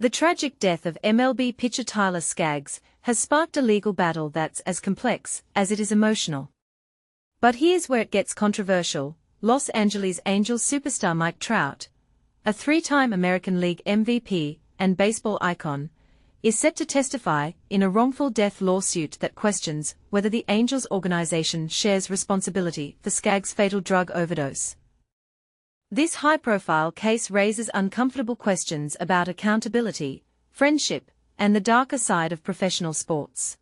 The tragic death of MLB pitcher Tyler Skaggs has sparked a legal battle that's as complex as it is emotional. But here's where it gets controversial. Los Angeles Angels superstar Mike Trout, a three-time American League MVP and baseball icon, is set to testify in a wrongful death lawsuit that questions whether the Angels organization shares responsibility for Skaggs' fatal drug overdose. This high-profile case raises uncomfortable questions about accountability, friendship, and the darker side of professional sports.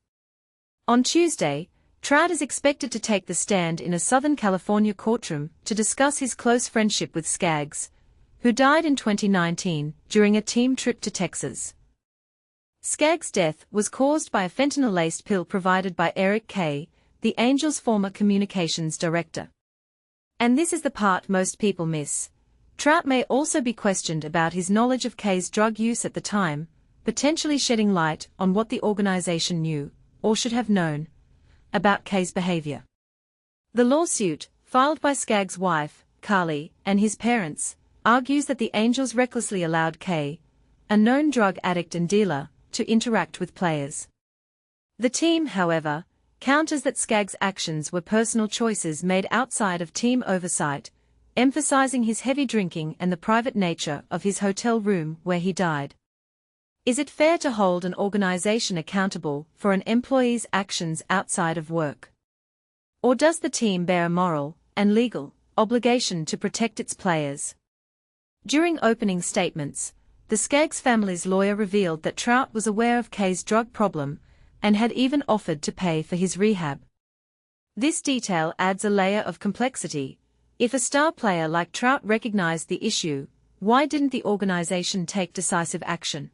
On Tuesday, Trout is expected to take the stand in a Southern California courtroom to discuss his close friendship with Skaggs, who died in 2019 during a team trip to Texas. Skaggs' death was caused by a fentanyl-laced pill provided by Eric Kay, the Angels' former communications director. And this is the part most people miss. Trout may also be questioned about his knowledge of Kay's drug use at the time, potentially shedding light on what the organization knew, or should have known, about Kay's behavior. The lawsuit, filed by Skaggs' wife, Carly, and his parents, argues that the Angels recklessly allowed Kay, a known drug addict and dealer, to interact with players. The team, however, counters that Skaggs' actions were personal choices made outside of team oversight, emphasizing his heavy drinking and the private nature of his hotel room where he died. Is it fair to hold an organization accountable for an employee's actions outside of work? Or does the team bear a moral and legal obligation to protect its players? During opening statements, the Skaggs family's lawyer revealed that Trout was aware of Kay's drug problem and had even offered to pay for his rehab. This detail adds a layer of complexity. If a star player like Trout recognized the issue, why didn't the organization take decisive action?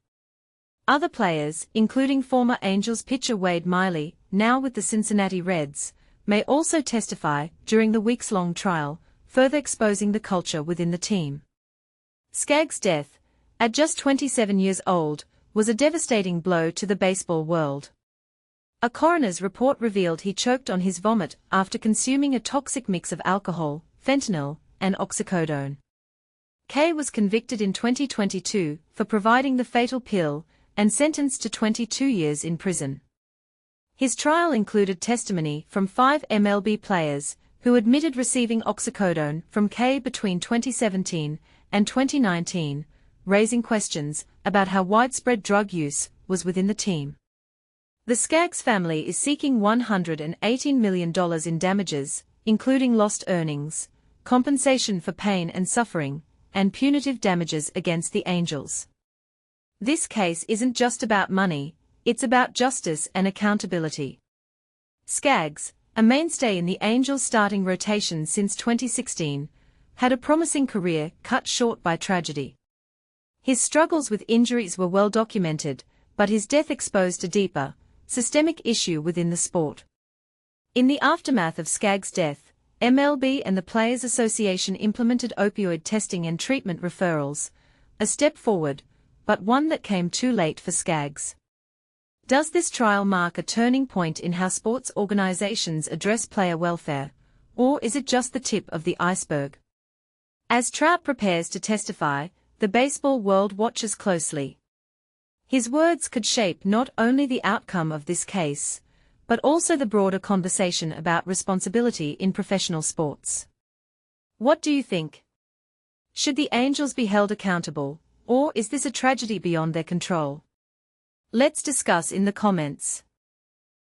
Other players, including former Angels pitcher Wade Miley, now with the Cincinnati Reds, may also testify during the weeks-long trial, further exposing the culture within the team. Skaggs' death, at just 27 years old, was a devastating blow to the baseball world. A coroner's report revealed he choked on his vomit after consuming a toxic mix of alcohol, fentanyl, and oxycodone. Kay was convicted in 2022 for providing the fatal pill and sentenced to 22 years in prison. His trial included testimony from 5 MLB players who admitted receiving oxycodone from Kay between 2017 and 2019, raising questions about how widespread drug use was within the team. The Skaggs family is seeking $118 million in damages, including lost earnings, compensation for pain and suffering, and punitive damages against the Angels. This case isn't just about money, it's about justice and accountability. Skaggs, a mainstay in the Angels' starting rotation since 2016, had a promising career cut short by tragedy. His struggles with injuries were well documented, but his death exposed a deeper, systemic issue within the sport. In the aftermath of Skaggs' death, MLB and the Players Association implemented opioid testing and treatment referrals, a step forward, but one that came too late for Skaggs. Does this trial mark a turning point in how sports organizations address player welfare, or is it just the tip of the iceberg? As Trout prepares to testify, the baseball world watches closely. His words could shape not only the outcome of this case, but also the broader conversation about responsibility in professional sports. What do you think? Should the Angels be held accountable, or is this a tragedy beyond their control? Let's discuss in the comments.